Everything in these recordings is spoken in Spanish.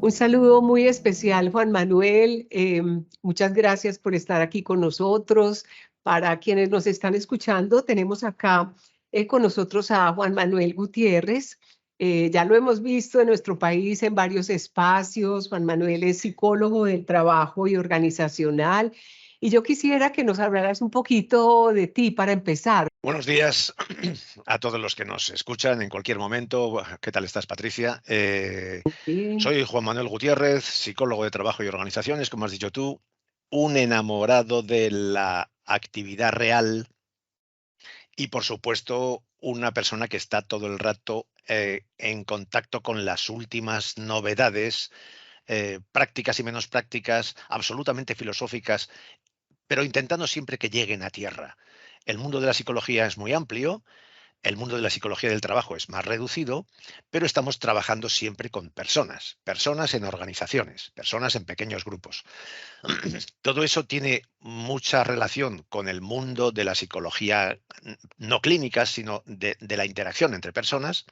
Un saludo muy especial, Juan Manuel. Muchas gracias por estar aquí con nosotros. Para quienes nos están escuchando, tenemos acá con nosotros a Juan Manuel Gutiérrez. Ya lo hemos visto en nuestro país en varios espacios. Juan Manuel es psicólogo del trabajo y organizacional. Y yo quisiera que nos hablaras un poquito de ti para empezar. Buenos días a todos los que nos escuchan en cualquier momento. ¿Qué tal estás, Patricia? Bien. Soy Juan Manuel Gutiérrez, psicólogo de trabajo y organizaciones, como has dicho tú, un enamorado de la actividad real y, por supuesto, una persona que está todo el rato en contacto con las últimas novedades, prácticas y menos prácticas, absolutamente filosóficas, pero intentando siempre que lleguen a tierra. El mundo de la psicología es muy amplio. El mundo de la psicología del trabajo es más reducido, pero estamos trabajando siempre con personas, personas en organizaciones, personas en pequeños grupos. Todo eso tiene mucha relación con el mundo de la psicología no clínica, sino de la interacción entre personas.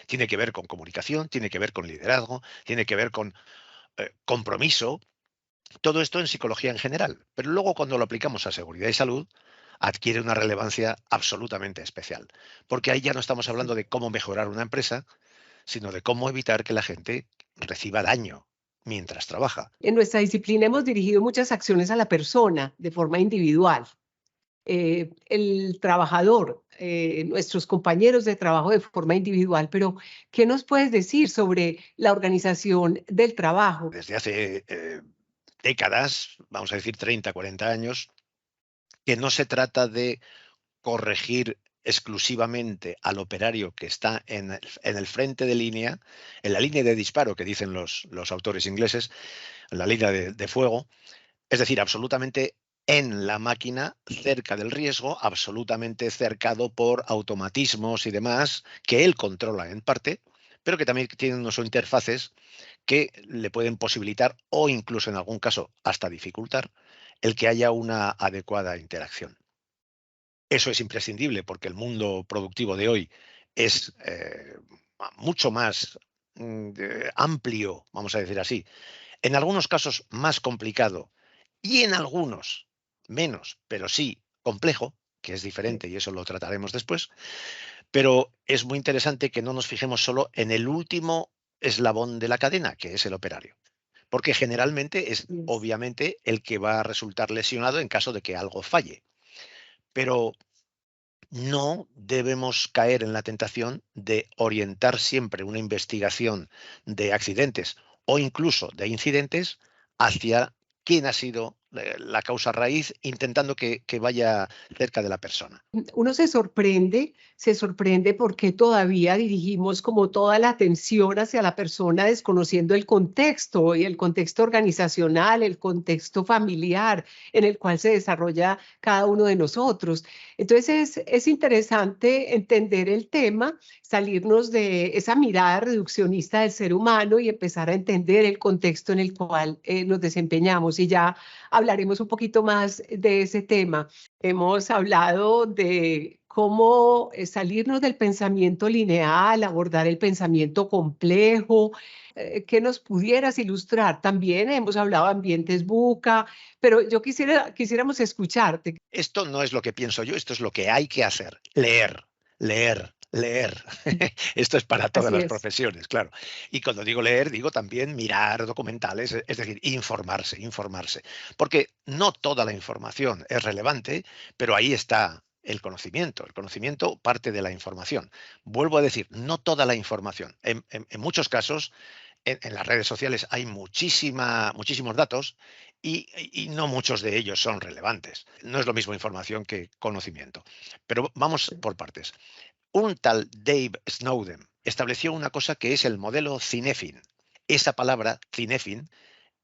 Tiene que ver con comunicación, tiene que ver con liderazgo, tiene que ver con compromiso. Todo esto en psicología en general, pero luego cuando lo aplicamos a seguridad y salud, adquiere una relevancia absolutamente especial, porque ahí ya no estamos hablando de cómo mejorar una empresa, sino de cómo evitar que la gente reciba daño mientras trabaja. En nuestra disciplina hemos dirigido muchas acciones a la persona de forma individual. El trabajador, nuestros compañeros de trabajo de forma individual, pero ¿qué nos puedes decir sobre la organización del trabajo? Desde hace décadas, vamos a decir 30, 40 años, que no se trata de corregir exclusivamente al operario que está en el frente de línea, en la línea de disparo que dicen los autores ingleses, en la línea de fuego, es decir, absolutamente en la máquina, cerca del riesgo, absolutamente cercado por automatismos y demás que él controla en parte, pero que también tienen unas interfaces que le pueden posibilitar o incluso en algún caso hasta dificultar el que haya una adecuada interacción. Eso es imprescindible porque el mundo productivo de hoy es mucho más amplio, vamos a decir así, en algunos casos más complicado y en algunos menos, pero sí complejo, que es diferente y eso lo trataremos después, pero es muy interesante que no nos fijemos solo en el último eslabón de la cadena, que es el operario, porque generalmente es Yes. obviamente el que va a resultar lesionado en caso de que algo falle. Pero no debemos caer en la tentación de orientar siempre una investigación de accidentes o incluso de incidentes hacia quién ha sido la causa raíz, intentando que vaya cerca de la persona. Uno se sorprende porque todavía dirigimos como toda la atención hacia la persona desconociendo el contexto y el contexto organizacional, el contexto familiar en el cual se desarrolla cada uno de nosotros. Entonces es interesante entender el tema, salirnos de esa mirada reduccionista del ser humano y empezar a entender el contexto en el cual nos desempeñamos. Y ya hablaremos un poquito más de ese tema. Hemos hablado de cómo salirnos del pensamiento lineal, abordar el pensamiento complejo. ¿Qué nos pudieras ilustrar? También hemos hablado de ambientes buca, pero yo quisiéramos escucharte. Esto no es lo que pienso yo, esto es lo que hay que hacer. Leer, leer, leer. Esto es para todas Así las es. profesiones, claro. Y cuando digo leer, digo también mirar documentales, es decir, informarse, informarse. Porque no toda la información es relevante, pero ahí está el conocimiento. El conocimiento parte de la información. Vuelvo a decir, no toda la información. En muchos casos, en las redes sociales hay muchísimos datos y no muchos de ellos son relevantes. No es lo mismo información que conocimiento. Pero vamos por partes. Un tal Dave Snowden estableció una cosa que es el modelo Cinefin. Esa palabra, Cinefin,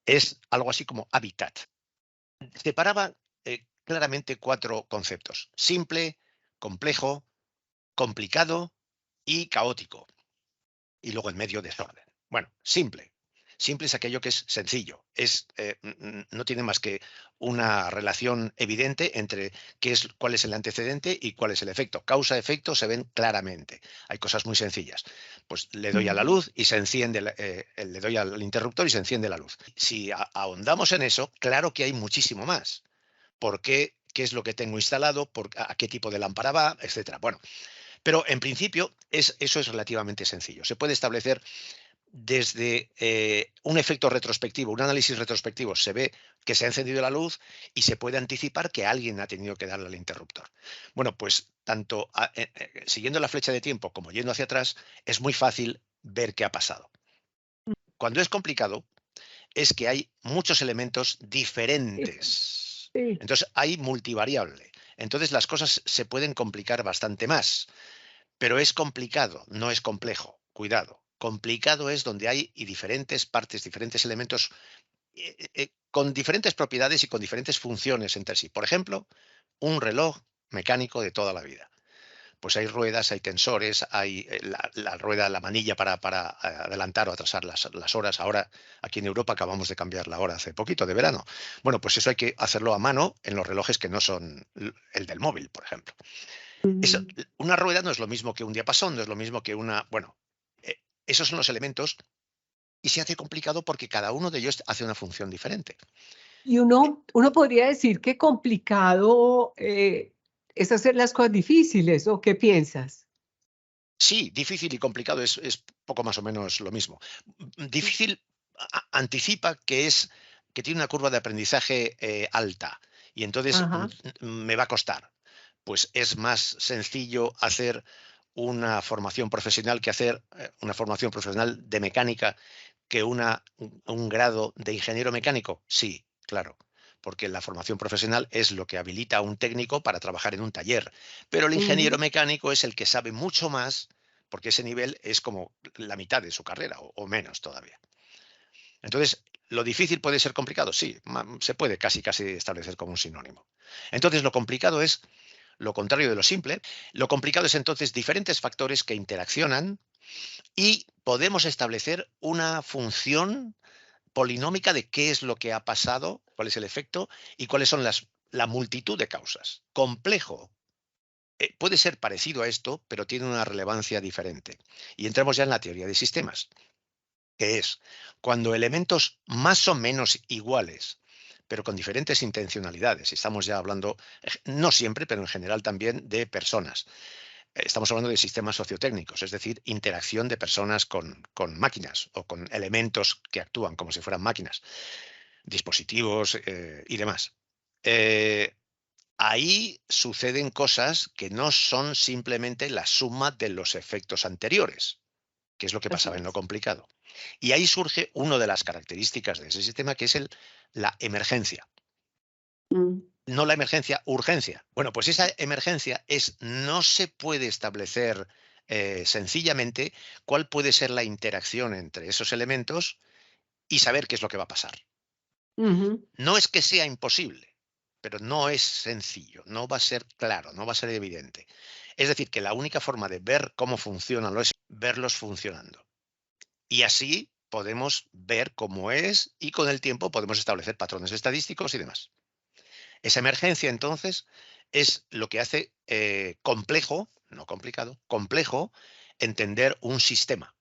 es algo así como hábitat. Separaba claramente cuatro conceptos: simple, complejo, complicado y caótico. Y luego en medio desorden. Bueno, simple. Simple es aquello que es sencillo. No tiene más que una relación evidente entre cuál es el antecedente y cuál es el efecto. Causa-efecto se ven claramente. Hay cosas muy sencillas. Pues le doy a la luz y se enciende, le doy al interruptor y se enciende la luz. Si ahondamos en eso, claro que hay muchísimo más. ¿Por qué? ¿Qué es lo que tengo instalado? ¿A qué tipo de lámpara va? Etcétera. Bueno, pero en principio eso es relativamente sencillo. Se puede establecer desde un efecto retrospectivo, un análisis retrospectivo, se ve que se ha encendido la luz y se puede anticipar que alguien ha tenido que darle al interruptor. Bueno, pues tanto siguiendo la flecha de tiempo como yendo hacia atrás, es muy fácil ver qué ha pasado. Cuando es complicado, es que hay muchos elementos diferentes. Sí. Entonces, hay multivariable. Entonces, las cosas se pueden complicar bastante más. Pero es complicado, no es complejo. Cuidado. Complicado es donde hay diferentes partes, diferentes elementos con diferentes propiedades y con diferentes funciones entre sí. Por ejemplo, un reloj mecánico de toda la vida. Pues hay ruedas, hay tensores, hay la rueda, la manilla para adelantar o atrasar las horas. Ahora, aquí en Europa acabamos de cambiar la hora hace poquito, de verano. Bueno, pues eso hay que hacerlo a mano en los relojes que no son el del móvil, por ejemplo. Eso, una rueda no es lo mismo que un diapasón, no es lo mismo que una... Bueno, esos son los elementos y se hace complicado porque cada uno de ellos hace una función diferente. Y uno podría decir que complicado es hacer las cosas difíciles, ¿o qué piensas? Sí, difícil y complicado es poco más o menos lo mismo. Difícil anticipa que tiene una curva de aprendizaje alta y entonces Ajá. me va a costar. Pues es más sencillo hacer una formación profesional que hacer una formación profesional de mecánica que un grado de ingeniero mecánico. Sí, claro, porque la formación profesional es lo que habilita a un técnico para trabajar en un taller, pero el ingeniero Ujú. mecánico es el que sabe mucho más, porque ese nivel es como la mitad de su carrera o menos todavía. Entonces, ¿lo difícil puede ser complicado? Sí, se puede casi establecer como un sinónimo. Entonces, lo complicado es lo contrario de lo simple. Lo complicado es entonces diferentes factores que interaccionan y podemos establecer una función polinómica de qué es lo que ha pasado, cuál es el efecto y cuáles son la multitud de causas. Complejo. Puede ser parecido a esto, pero tiene una relevancia diferente. Y entramos ya en la teoría de sistemas, que es cuando elementos más o menos iguales, pero con diferentes intencionalidades, estamos ya hablando, no siempre, pero en general también, de personas. Estamos hablando de sistemas sociotécnicos, es decir, interacción de personas con máquinas o con elementos que actúan como si fueran máquinas, dispositivos y demás. Ahí suceden cosas que no son simplemente la suma de los efectos anteriores, que es lo que Así pasaba en lo es. complicado. Y ahí surge una de las características de ese sistema, que es la emergencia. Mm. No la emergencia, urgencia. Bueno, pues esa emergencia no se puede establecer sencillamente cuál puede ser la interacción entre esos elementos y saber qué es lo que va a pasar. Ujú. No es que sea imposible, pero no es sencillo, no va a ser claro, no va a ser evidente. Es decir, que la única forma de ver cómo funcionan es verlos funcionando. Y así podemos ver cómo es y con el tiempo podemos establecer patrones estadísticos y demás. Esa emergencia, entonces, es lo que hace complejo, no complicado, complejo entender un sistema.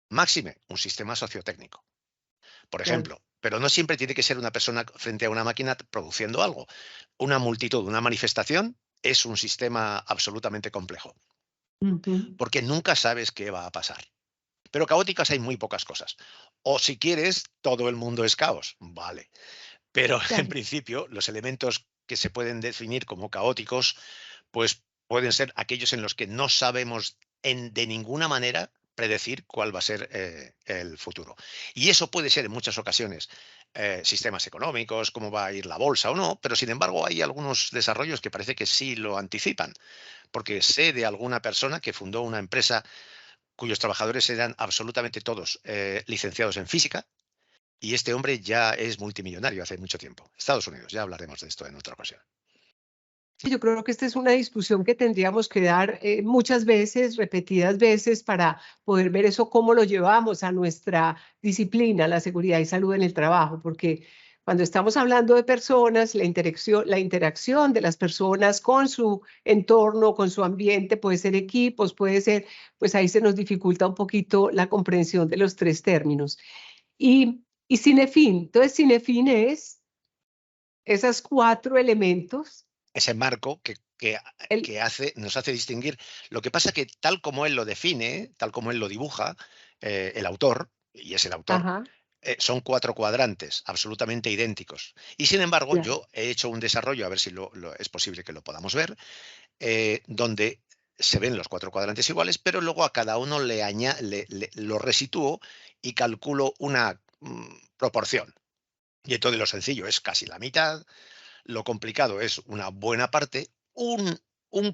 Máxime, un sistema sociotécnico, por Claro. ejemplo. Pero no siempre tiene que ser una persona frente a una máquina produciendo algo. Una multitud, una manifestación es un sistema absolutamente complejo, Ujú. porque nunca sabes qué va a pasar. Pero caóticas hay muy pocas cosas. O si quieres, todo el mundo es caos. Vale. Pero en Claro. principio, los elementos que se pueden definir como caóticos, pues pueden ser aquellos en los que no sabemos de ninguna manera predecir cuál va a ser el futuro. Y eso puede ser en muchas ocasiones sistemas económicos, cómo va a ir la bolsa o no, pero sin embargo hay algunos desarrollos que parece que sí lo anticipan, porque sé de alguna persona que fundó una empresa cuyos trabajadores eran absolutamente todos licenciados en física, y este hombre ya es multimillonario hace mucho tiempo. Estados Unidos, ya hablaremos de esto en otra ocasión. Yo creo que esta es una discusión que tendríamos que dar muchas veces, repetidas veces, para poder ver eso, cómo lo llevamos a nuestra disciplina, la seguridad y salud en el trabajo, porque cuando estamos hablando de personas, la interacción de las personas con su entorno, con su ambiente, puede ser equipos, puede ser, pues ahí se nos dificulta un poquito la comprensión de los tres términos. Y Cinefin, entonces Cinefin es esos cuatro elementos. Ese marco El, que nos hace distinguir. Lo que pasa que tal como él lo define, tal como él lo dibuja, el autor, y es el autor, ajá, son cuatro cuadrantes absolutamente idénticos. Y sin embargo, claro. yo he hecho un desarrollo, a ver si es posible que lo podamos ver, donde se ven los cuatro cuadrantes iguales, pero luego a cada uno lo resitúo y calculo una proporción. Y entonces lo sencillo es casi la mitad, lo complicado es una buena parte, un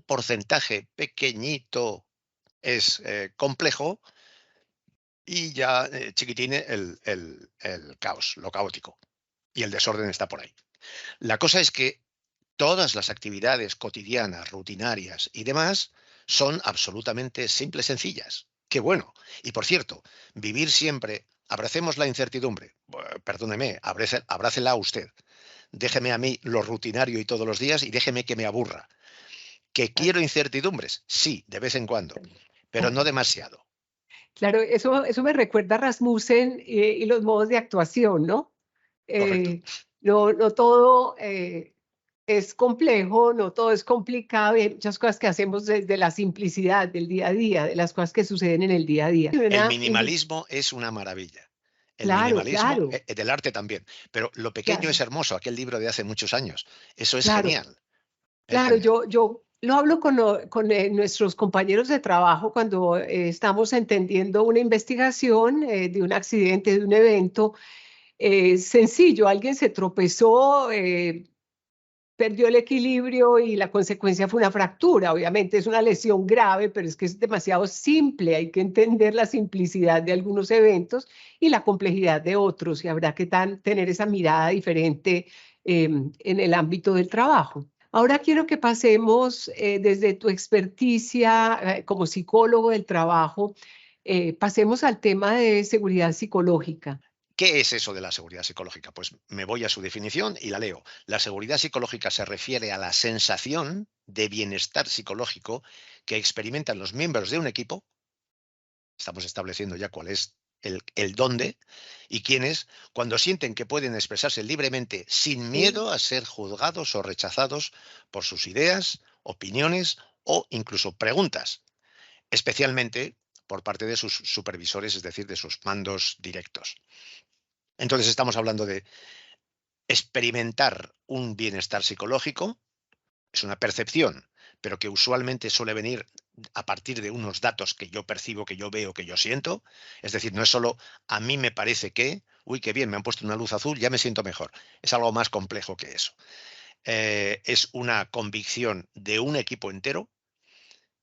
porcentaje pequeñito es complejo y ya chiquitín el caos, lo caótico. Y el desorden está por ahí. La cosa es que todas las actividades cotidianas, rutinarias y demás son absolutamente simples, sencillas. Qué bueno. Y por cierto, vivir siempre, abracemos la incertidumbre. Perdóneme, abrácela usted. Déjeme a mí lo rutinario y todos los días y déjeme que me aburra. ¿Que quiero incertidumbres? Sí, de vez en cuando, pero no demasiado. Claro, eso me recuerda a Rasmussen y los modos de actuación, ¿no? Correcto. No todo es complejo, no todo es complicado, y hay muchas cosas que hacemos desde la simplicidad del día a día, de las cosas que suceden en el día a día. El minimalismo es una maravilla. El Claro, minimalismo claro, del arte también. Pero lo pequeño claro, es hermoso, aquel libro de hace muchos años. Eso es claro, genial. Es claro. genial. Yo lo hablo con nuestros compañeros de trabajo cuando estamos entendiendo una investigación de un accidente, de un evento sencillo. Alguien se tropezó, perdió el equilibrio y la consecuencia fue una fractura. Obviamente es una lesión grave, pero es que es demasiado simple. Hay que entender la simplicidad de algunos eventos y la complejidad de otros, y habrá que tener esa mirada diferente en el ámbito del trabajo. Ahora quiero que pasemos desde tu experticia como psicólogo del trabajo, pasemos al tema de seguridad psicológica. ¿Qué es eso de la seguridad psicológica? Pues me voy a su definición y la leo. La seguridad psicológica se refiere a la sensación de bienestar psicológico que experimentan los miembros de un equipo. Estamos estableciendo ya cuál es el dónde y quiénes, cuando sienten que pueden expresarse libremente sin Sí. miedo a ser juzgados o rechazados por sus ideas, opiniones o incluso preguntas, especialmente por parte de sus supervisores, es decir, de sus mandos directos. Entonces estamos hablando de experimentar un bienestar psicológico, es una percepción, pero que usualmente suele venir a partir de unos datos que yo percibo, que yo veo, que yo siento. Es decir, no es solo a mí me parece que, uy, qué bien, me han puesto una luz azul, ya me siento mejor. Es algo más complejo que eso. Es una convicción de un equipo entero.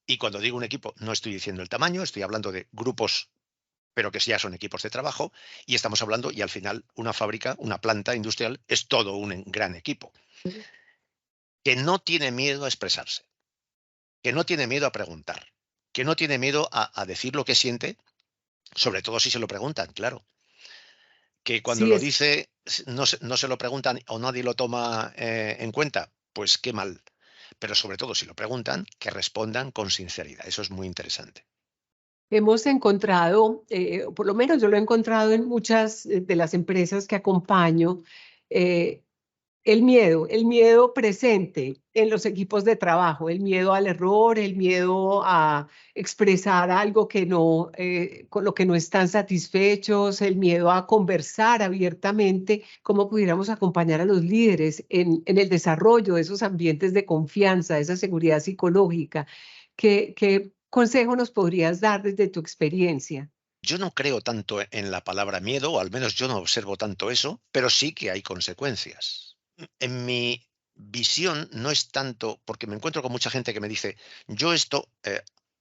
Y cuando digo un equipo, no estoy diciendo el tamaño, estoy hablando de grupos, pero que ya son equipos de trabajo. Y estamos hablando, y al final, una fábrica, una planta industrial, es todo un gran equipo que no tiene miedo a expresarse, que no tiene miedo a preguntar, que no tiene miedo a decir lo que siente, sobre todo si se lo preguntan, claro. Que cuando Sí, lo dice no se lo preguntan o nadie lo toma en cuenta, pues qué mal. Pero sobre todo si lo preguntan, que respondan con sinceridad. Eso es muy interesante. hemos encontrado, por lo menos yo lo he encontrado en muchas de las empresas que acompaño, eh, el miedo presente en los equipos de trabajo, el miedo al error, el miedo a expresar algo que no, con lo que no están satisfechos, el miedo a conversar abiertamente, cómo pudiéramos acompañar a los líderes en el desarrollo de esos ambientes de confianza, de esa seguridad psicológica. ¿Qué consejo nos podrías dar desde tu experiencia? Yo no creo tanto en la palabra miedo, o al menos yo no observo tanto eso, pero sí que hay consecuencias. En mi visión no es tanto, porque me encuentro con mucha gente que me dice, yo esto,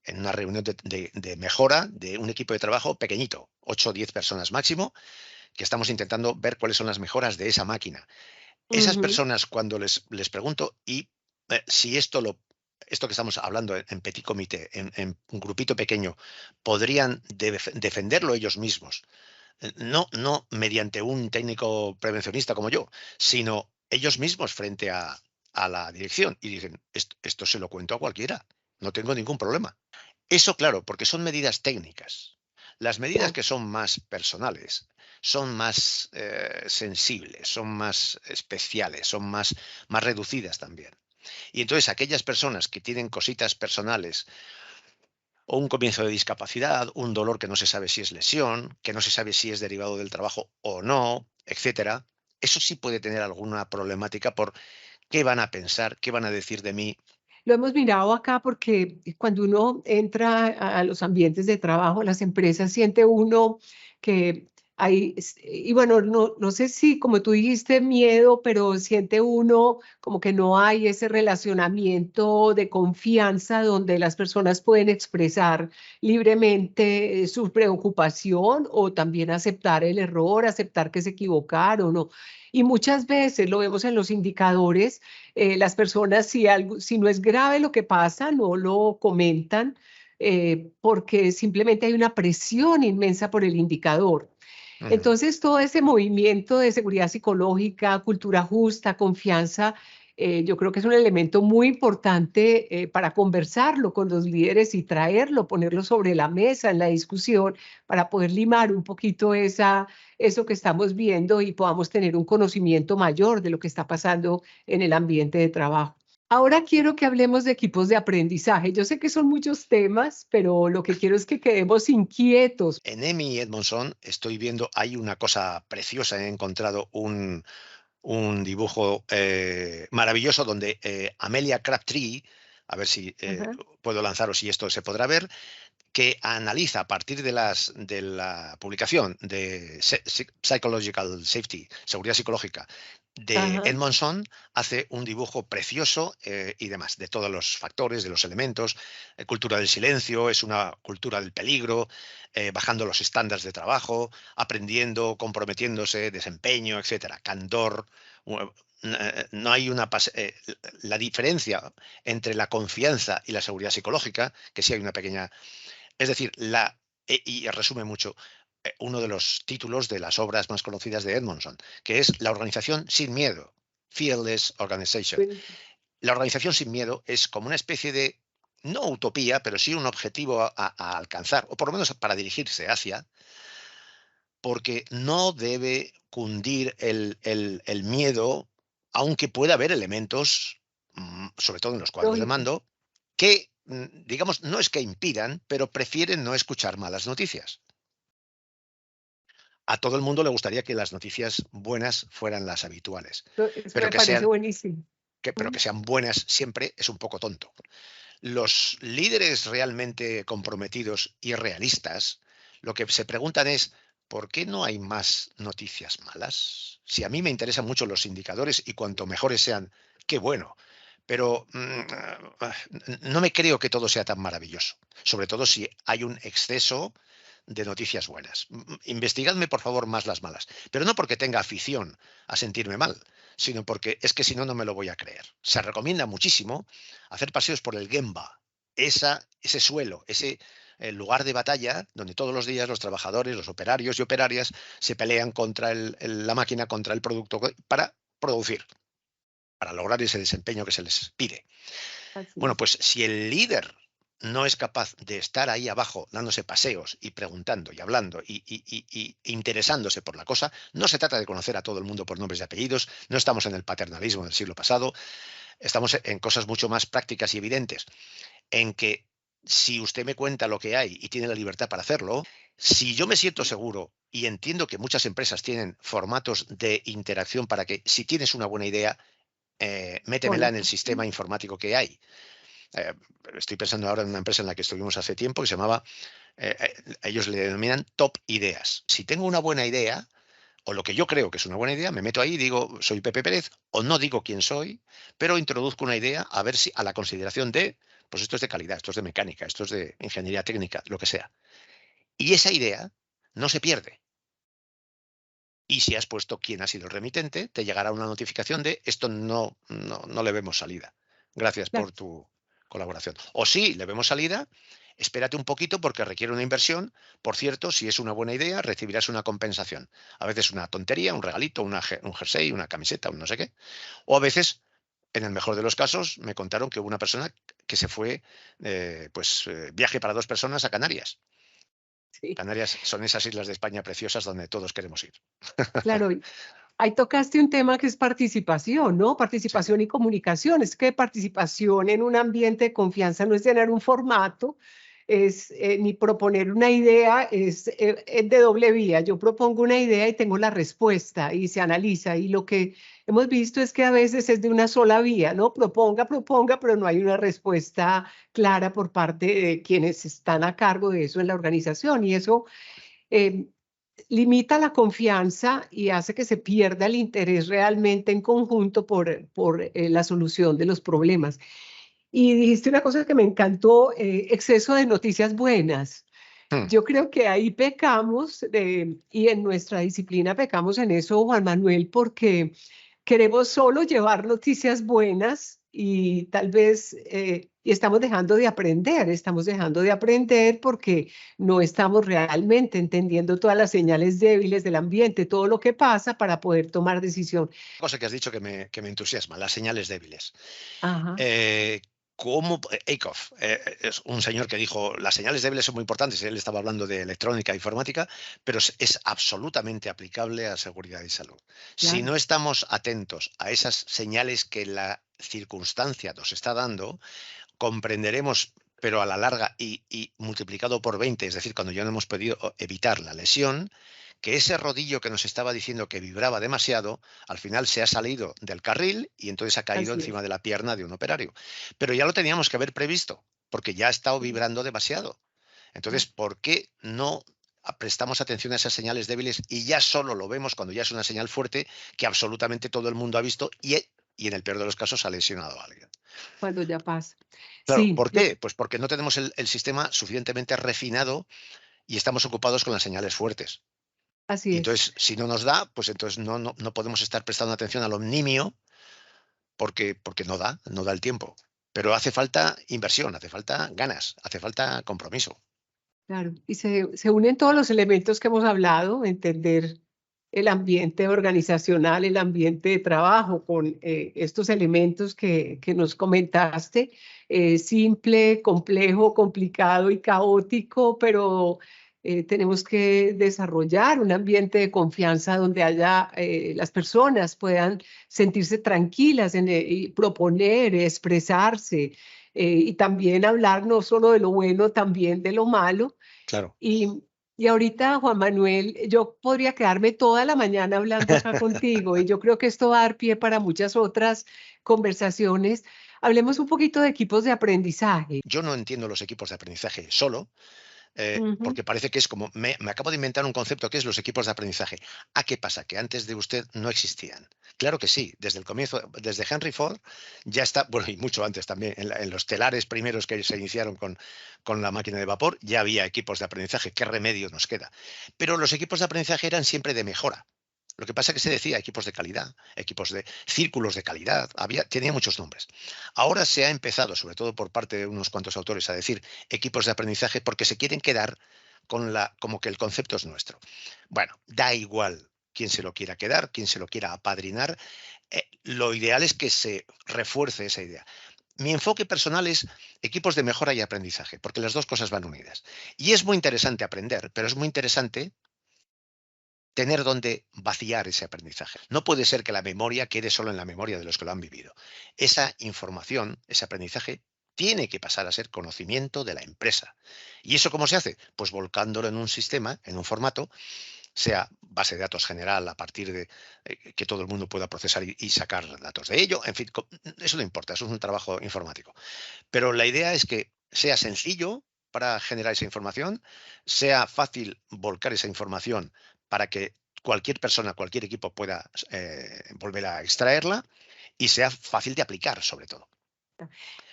en una reunión de mejora de un equipo de trabajo pequeñito, 8 o 10 personas máximo, que estamos intentando ver cuáles son las mejoras de esa máquina. Esas Ujú. personas, cuando les pregunto, ¿y si esto que estamos hablando en petit comité, en un grupito pequeño, podrían defenderlo ellos mismos, no mediante un técnico prevencionista como yo, sino ellos mismos frente a la dirección y dicen, esto se lo cuento a cualquiera, no tengo ningún problema. Eso, claro, porque son medidas técnicas. Las medidas Claro. que son más personales, son más sensibles, son más especiales, son más reducidas también. Y entonces aquellas personas que tienen cositas personales o un comienzo de discapacidad, un dolor que no se sabe si es lesión, que no se sabe si es derivado del trabajo o no, etcétera, eso sí puede tener alguna problemática por qué van a pensar, qué van a decir de mí. Lo hemos mirado acá porque cuando uno entra a los ambientes de trabajo, a las empresas, siente uno que hay, y bueno, no sé si como tú dijiste miedo, pero siente uno como que no hay ese relacionamiento de confianza donde las personas pueden expresar libremente su preocupación o también aceptar el error, aceptar que se equivocaron. Y muchas veces lo vemos en los indicadores, las personas, si no es grave lo que pasa, no lo comentan, porque simplemente hay una presión inmensa por el indicador. Ujú. Entonces, todo ese movimiento de seguridad psicológica, cultura justa, confianza, yo creo que es un elemento muy importante para conversarlo con los líderes y traerlo, ponerlo sobre la mesa en la discusión para poder limar un poquito eso que estamos viendo y podamos tener un conocimiento mayor de lo que está pasando en el ambiente de trabajo. Ahora quiero que hablemos de equipos de aprendizaje. Yo sé que son muchos temas, pero lo que quiero es que quedemos inquietos. En Emmy Edmondson estoy viendo, hay una cosa preciosa, he encontrado un dibujo maravilloso donde Amelia Crabtree, a ver si Ajá, puedo lanzaros si esto se podrá ver, que analiza a partir de la publicación de Psychological Safety, seguridad psicológica, de ajá. Edmondson, hace un dibujo precioso y demás, de todos los factores, de los elementos. Cultura del silencio, es una cultura del peligro, bajando los estándares de trabajo, aprendiendo, comprometiéndose, desempeño, etcétera, candor. No hay la diferencia entre la confianza y la seguridad psicológica, que sí hay una pequeña, es decir, y resume mucho uno de los títulos de las obras más conocidas de Edmondson, que es La organización sin miedo, Fearless Organization. La organización sin miedo es como una especie de, no utopía, pero sí un objetivo a alcanzar, o por lo menos para dirigirse hacia, porque no debe cundir el miedo, aunque pueda haber elementos, sobre todo en los cuadros de Lógico. mando, que, digamos, no es que impidan, pero prefieren no escuchar malas noticias. A todo el mundo le gustaría que las noticias buenas fueran las habituales, Eso pero me parece buenísimo. pero que sean buenas siempre es un poco tonto. Los líderes realmente comprometidos y realistas, lo que se preguntan es, ¿por qué no hay más noticias malas? Si a mí me interesan mucho los indicadores y cuanto mejores sean, qué bueno. Pero no me creo que todo sea tan maravilloso, sobre todo si hay un exceso de noticias buenas. Investigadme, por favor, más las malas, pero no porque tenga afición a sentirme mal, sino porque es que si no, no me lo voy a creer. Se recomienda muchísimo hacer paseos por el Gemba, ese suelo, ese lugar de batalla donde todos los días los trabajadores, los operarios y operarias se pelean contra la máquina, contra el producto para producir, para lograr ese desempeño que se les pide. Así Bueno, es. pues si el líder no es capaz de estar ahí abajo dándose paseos y preguntando y hablando y interesándose por la cosa, no se trata de conocer a todo el mundo por nombres y apellidos, no estamos en el paternalismo del siglo pasado, estamos en cosas mucho más prácticas y evidentes, en que si usted me cuenta lo que hay y tiene la libertad para hacerlo, si yo me siento seguro y entiendo que muchas empresas tienen formatos de interacción para que si tienes una buena idea, métemela en el Mónica. sistema informático que hay. Eh, Estoy pensando ahora en una empresa en la que estuvimos hace tiempo que se llamaba, ellos le denominan top ideas. Si tengo una buena idea, o lo que yo creo que es una buena idea, me meto ahí y digo, soy Pepe Pérez, o no digo quién soy, pero introduzco una idea a ver si a la consideración de, pues esto es de calidad, esto es de mecánica, esto es de ingeniería técnica, lo que sea. Y esa idea no se pierde. Y si has puesto quién ha sido el remitente, te llegará una notificación de esto no le vemos salida. Gracias Claro. por tu colaboración. O sí, le vemos salida, espérate un poquito porque requiere una inversión. Por cierto, si es una buena idea, recibirás una compensación. A veces una tontería, un regalito, un jersey, una camiseta, un no sé qué. O a veces, en el mejor de los casos, me contaron que hubo una persona que se fue, viaje para 2 personas a Canarias. Sí, Canarias son esas islas de España preciosas donde todos queremos ir. claro. Ahí tocaste un tema que es participación, ¿no? Sí, Participación y comunicación. Es que participación en un ambiente de confianza no es tener un formato, es ni proponer una idea, es de doble vía. Yo propongo una idea y tengo la respuesta y se analiza. Y lo que hemos visto es que a veces es de una sola vía, ¿no? Proponga, proponga, pero no hay una respuesta clara por parte de quienes están a cargo de eso en la organización. Y eso eh, limita la confianza y hace que se pierda el interés realmente en conjunto por la solución de los problemas. Y dijiste una cosa que me encantó, exceso de noticias buenas. Hmm. Yo creo que ahí pecamos y en nuestra disciplina pecamos en eso, Juan Manuel, porque queremos solo llevar noticias buenas y tal vez y estamos dejando de aprender porque no estamos realmente entendiendo todas las señales débiles del ambiente, todo lo que pasa para poder tomar decisión. Cosa que has dicho que me entusiasma, las señales débiles. Ajá, Eh, ¿Cómo? Eickhoff es un señor que dijo, las señales débiles son muy importantes, él estaba hablando de electrónica e informática, pero es absolutamente aplicable a seguridad y salud. Si claro, no estamos atentos a esas señales que la circunstancia nos está dando, comprenderemos, pero a la larga y multiplicado por 20, es decir, cuando ya no hemos podido evitar la lesión, que ese rodillo que nos estaba diciendo que vibraba demasiado, al final se ha salido del carril y entonces ha caído así encima es. de la pierna de un operario. Pero ya lo teníamos que haber previsto, porque ya ha estado Sí, vibrando demasiado. Entonces, claro. ¿por qué no prestamos atención a esas señales débiles y ya solo lo vemos cuando ya es una señal fuerte que absolutamente todo el mundo ha visto y en el peor de los casos ha lesionado a alguien? Cuando ya pasa. Claro, Sí, ¿por qué? Pues porque no tenemos el sistema suficientemente refinado y estamos ocupados con las señales fuertes. así Y es. entonces, si no nos da, pues entonces no podemos estar prestando atención a lo nimio porque no da el tiempo. Pero hace falta inversión, hace falta ganas, hace falta compromiso. Claro, y se unen todos los elementos que hemos hablado, entender el ambiente organizacional, el ambiente de trabajo, con estos elementos que nos comentaste, simple, complejo, complicado y caótico, pero tenemos que desarrollar un ambiente de confianza donde haya las personas puedan sentirse tranquilas y proponer, expresarse y también hablar no solo de lo bueno, también de lo malo Claro. y ahorita, Juan Manuel, yo podría quedarme toda la mañana hablando acá contigo y yo creo que esto va a dar pie para muchas otras conversaciones. Hablemos un poquito de equipos de aprendizaje. Yo no entiendo los equipos de aprendizaje solo, Ujú, porque parece que es como, me acabo de inventar un concepto que es los equipos de aprendizaje. ¿A qué pasa? Que antes de usted no existían. Claro que sí, desde el comienzo, desde Henry Ford ya está, bueno, y mucho antes también, en los telares primeros que se iniciaron con la máquina de vapor, ya había equipos de aprendizaje. ¿Qué remedio nos queda? Pero los equipos de aprendizaje eran siempre de mejora. Lo que pasa es que se decía equipos de calidad, equipos de círculos de calidad, tenía muchos nombres. Ahora se ha empezado, sobre todo por parte de unos cuantos autores, a decir equipos de aprendizaje porque se quieren quedar como que el concepto es nuestro. Bueno, da igual quién se lo quiera quedar, quién se lo quiera apadrinar. Lo ideal es que se refuerce esa idea. Mi enfoque personal es equipos de mejora y aprendizaje, porque las dos cosas van unidas. Y es muy interesante aprender, pero es muy interesante tener donde vaciar ese aprendizaje. No puede ser que la memoria quede solo en la memoria de los que lo han vivido. Esa información, ese aprendizaje, tiene que pasar a ser conocimiento de la empresa. ¿Y eso cómo se hace? Pues volcándolo en un sistema, en un formato, sea base de datos general a partir de que todo el mundo pueda procesar y sacar datos de ello. En fin, eso no importa, eso es un trabajo informático. Pero la idea es que sea sencillo para generar esa información, sea fácil volcar esa información para que cualquier persona, cualquier equipo pueda volver a extraerla y sea fácil de aplicar, sobre todo.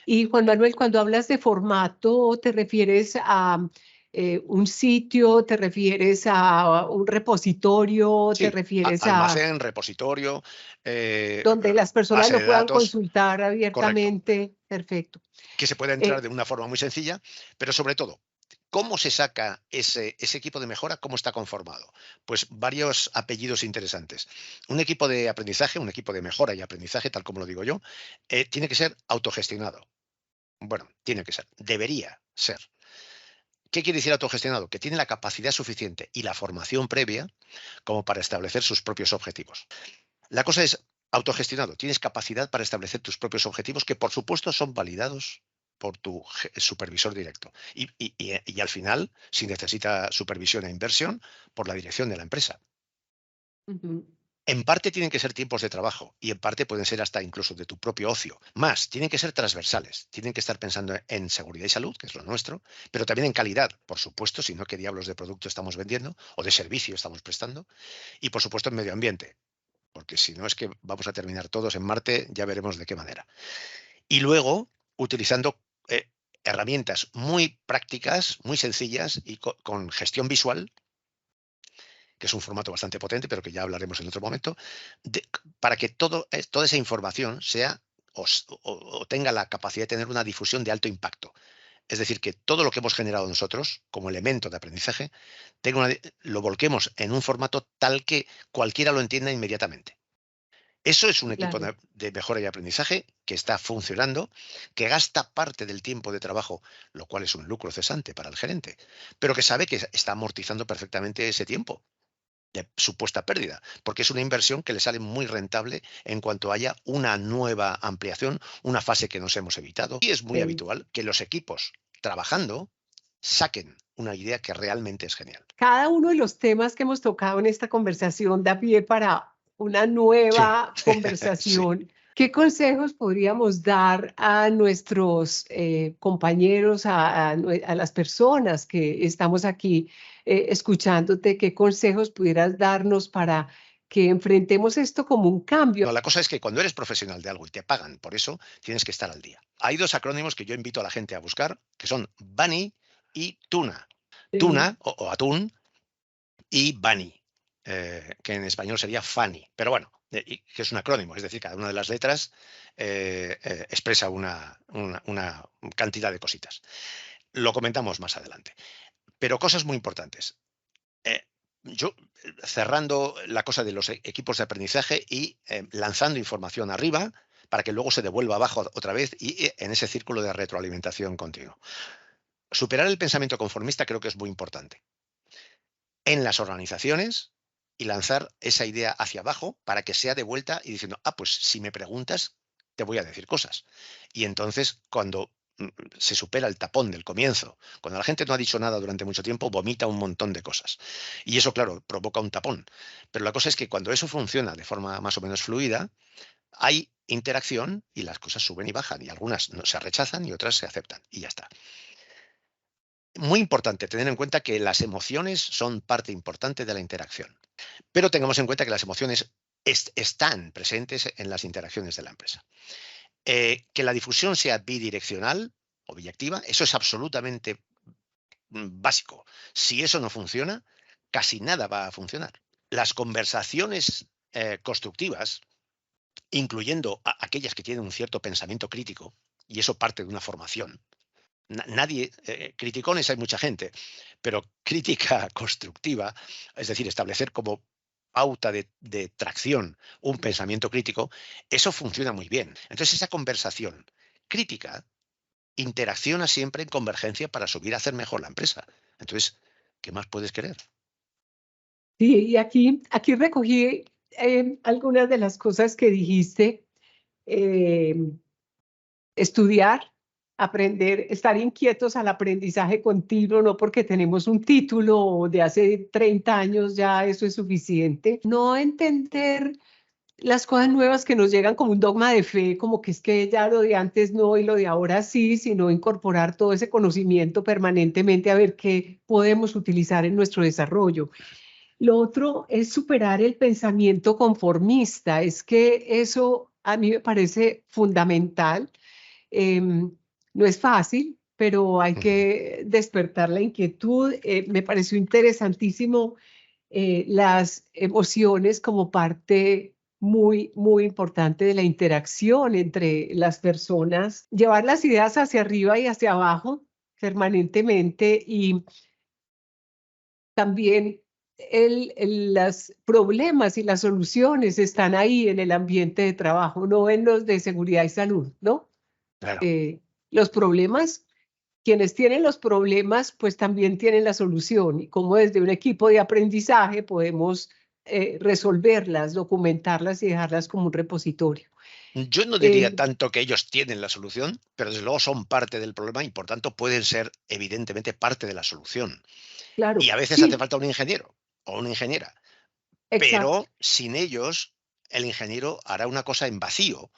y Juan Manuel, cuando hablas de formato, ¿te refieres a un sitio, te refieres a un repositorio, te Sí, refieres a almacén, repositorio, donde las personas base lo de puedan datos, consultar correcto. abiertamente. Perfecto. Que se pueda entrar Eh, de una forma muy sencilla, pero sobre todo, ¿cómo se saca ese equipo de mejora? ¿Cómo está conformado? Pues varios apellidos interesantes. Un equipo de aprendizaje, un equipo de mejora y aprendizaje, tal como lo digo yo, tiene que ser autogestionado. Bueno, tiene que ser, debería ser. ¿Qué quiere decir autogestionado? Que tiene la capacidad suficiente y la formación previa como para establecer sus propios objetivos. La cosa es autogestionado. Tienes capacidad para establecer tus propios objetivos que, por supuesto, son validados por tu supervisor directo. Y al final, si necesita supervisión e inversión, por la dirección de la empresa. ujú. En parte tienen que ser tiempos de trabajo y en parte pueden ser hasta incluso de tu propio ocio. Más, tienen que ser transversales. Tienen que estar pensando en seguridad y salud, que es lo nuestro, pero también en calidad, por supuesto, si no, ¿qué diablos de producto estamos vendiendo o de servicio estamos prestando? Y, por supuesto, en medio ambiente, porque si no es que vamos a terminar todos en Marte, ya veremos de qué manera. Y luego, utilizando herramientas muy prácticas, muy sencillas y con gestión visual, que es un formato bastante potente, pero que ya hablaremos en otro momento, para que toda esa información sea o tenga la capacidad de tener una difusión de alto impacto. Es decir, que todo lo que hemos generado nosotros como elemento de aprendizaje lo volquemos en un formato tal que cualquiera lo entienda inmediatamente. Eso es un equipo Claro. de mejora y aprendizaje que está funcionando, que gasta parte del tiempo de trabajo, lo cual es un lucro cesante para el gerente, pero que sabe que está amortizando perfectamente ese tiempo de supuesta pérdida, porque es una inversión que le sale muy rentable en cuanto haya una nueva ampliación, una fase que nos hemos evitado. Y es muy Ok. habitual que los equipos trabajando saquen una idea que realmente es genial. Cada uno de los temas que hemos tocado en esta conversación da pie para una Sí, nueva sí. conversación. ¿Qué consejos podríamos dar a nuestros compañeros, a las personas que estamos aquí escuchándote? ¿Qué consejos pudieras darnos para que enfrentemos esto como un cambio? No, la cosa es que cuando eres profesional de algo y te pagan por eso, tienes que estar al día. Hay dos acrónimos que yo invito a la gente a buscar, que son Bunny y Tuna. Sí, Tuna o atún y Bunny, que en español sería funny. Pero bueno, que es un acrónimo, es decir, cada una de las letras expresa una cantidad de cositas. Lo comentamos más adelante. Pero cosas muy importantes. Eh, yo, cerrando la cosa de los equipos de aprendizaje y lanzando información arriba para que luego se devuelva abajo otra vez y en ese círculo de retroalimentación continuo. Superar el pensamiento conformista creo que es muy importante en las organizaciones y lanzar esa idea hacia abajo para que sea de vuelta y diciendo, pues si me preguntas, te voy a decir cosas. Y entonces, cuando se supera el tapón del comienzo, cuando la gente no ha dicho nada durante mucho tiempo, vomita un montón de cosas. Y eso, claro, provoca un tapón. Pero la cosa es que cuando eso funciona de forma más o menos fluida, hay interacción y las cosas suben y bajan. Y algunas no, se rechazan y otras se aceptan. Y ya está. Muy importante tener en cuenta que las emociones son parte importante de la interacción, pero tengamos en cuenta que las emociones están presentes en las interacciones de la empresa. Que la difusión sea bidireccional o biyactiva, eso es absolutamente básico. Si eso no funciona, casi nada va a funcionar. Las conversaciones constructivas, incluyendo aquellas que tienen un cierto pensamiento crítico, y eso parte de una formación. Nadie, criticones hay mucha gente, pero crítica constructiva, es decir, establecer como pauta de tracción un pensamiento crítico, eso funciona muy bien. Entonces, esa conversación crítica interacciona siempre en convergencia para subir a hacer mejor la empresa. Entonces, ¿qué más puedes querer? sí, y aquí recogí algunas de las cosas que dijiste. Eh, Estudiar, aprender, estar inquietos al aprendizaje continuo, no porque tenemos un título de hace 30 años, ya eso es suficiente. No entender las cosas nuevas que nos llegan como un dogma de fe, como que es que ya lo de antes no y lo de ahora sí, sino incorporar todo ese conocimiento permanentemente a ver qué podemos utilizar en nuestro desarrollo. Lo otro es superar el pensamiento conformista, es que eso a mí me parece fundamental. No es fácil, pero hay que despertar la inquietud. Me pareció interesantísimo las emociones como parte muy, muy importante de la interacción entre las personas, llevar las ideas hacia arriba y hacia abajo permanentemente y también los problemas y las soluciones están ahí en el ambiente de trabajo, no en los de seguridad y salud, ¿no? Claro. Los problemas, quienes tienen los problemas, pues también tienen la solución y cómo desde un equipo de aprendizaje podemos resolverlas, documentarlas y dejarlas como un repositorio. Yo no diría Eh, tanto que ellos tienen la solución, pero desde luego son parte del problema y por tanto pueden ser evidentemente parte de la solución. Y claro, a veces hace sí, falta un ingeniero o una ingeniera, exacto, pero sin ellos el ingeniero hará una cosa en vacío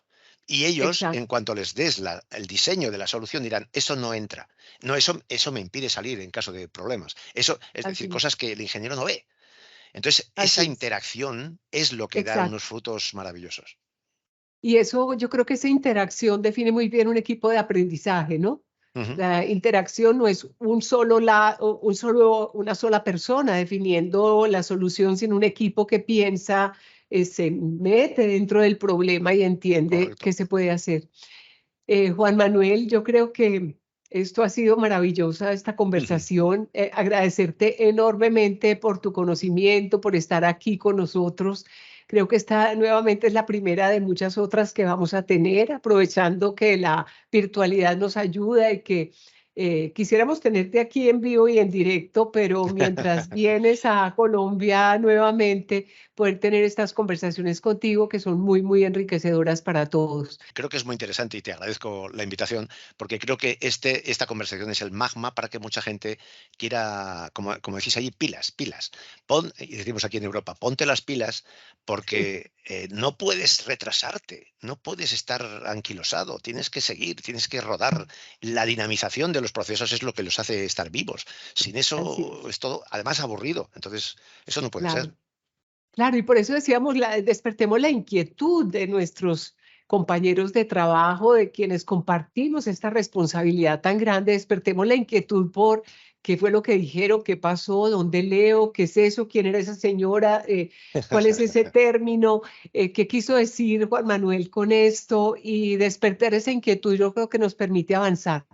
y ellos, en exacto, cuanto les des el diseño de la solución, dirán, eso no entra. No, eso me impide salir en caso de problemas. Eso, es decir, así, cosas que el ingeniero no ve. Entonces, esa así es, interacción es lo que da unos exacto. frutos maravillosos. Y eso, yo creo que esa interacción define muy bien un equipo de aprendizaje, ¿no? Ujú, La interacción no es una sola persona definiendo la solución, sino un equipo que piensa, se mete dentro del problema y entiende correcto. qué se puede hacer. Juan Manuel, yo creo que esto ha sido maravillosa, esta Ujú. conversación. Agradecerte enormemente por tu conocimiento, por estar aquí con nosotros. Creo que esta nuevamente es la primera de muchas otras que vamos a tener, aprovechando que la virtualidad nos ayuda y que quisiéramos tenerte aquí en vivo y en directo, pero mientras vienes a Colombia nuevamente, poder tener estas conversaciones contigo que son muy, muy enriquecedoras para todos. Creo que es muy interesante y te agradezco la invitación, porque creo que esta conversación es el magma para que mucha gente quiera, como decís allí, pilas, pilas. Y decimos aquí en Europa, ponte las pilas porque no puedes retrasarte, no puedes estar anquilosado, tienes que seguir, tienes que rodar. La dinamización de los procesos es lo que los hace estar vivos. Sin Así eso es, es todo, además, aburrido. Entonces, eso no puede ser. claro. Claro, y por eso decíamos, despertemos la inquietud de nuestros compañeros de trabajo, de quienes compartimos esta responsabilidad tan grande, despertemos la inquietud por qué fue lo que dijeron, qué pasó, dónde leo, qué es eso, quién era esa señora, cuál es ese término, qué quiso decir Juan Manuel con esto y despertar esa inquietud, yo creo que nos permite avanzar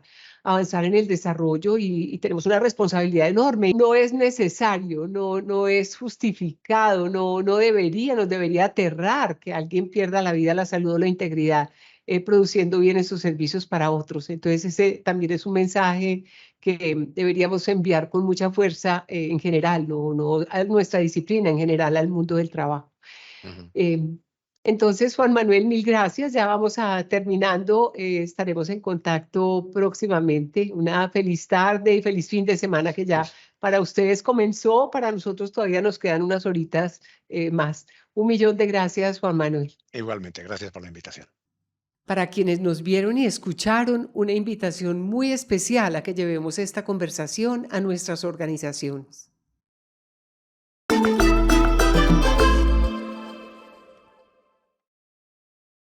en el desarrollo y tenemos una responsabilidad enorme. No es necesario, no es justificado, no debería, nos debería aterrar que alguien pierda la vida, la salud o la integridad produciendo bien esos servicios para otros. Entonces, ese también es un mensaje que deberíamos enviar con mucha fuerza en general, no a nuestra disciplina en general, al mundo del trabajo. Ujú. Eh, entonces, Juan Manuel, mil gracias. Ya vamos a terminando. Estaremos en contacto próximamente. Una feliz tarde y feliz fin de semana que ya para ustedes comenzó. Para nosotros todavía nos quedan unas horitas más. Un millón de gracias, Juan Manuel. Igualmente, gracias por la invitación. Para quienes nos vieron y escucharon, una invitación muy especial a que llevemos esta conversación a nuestras organizaciones.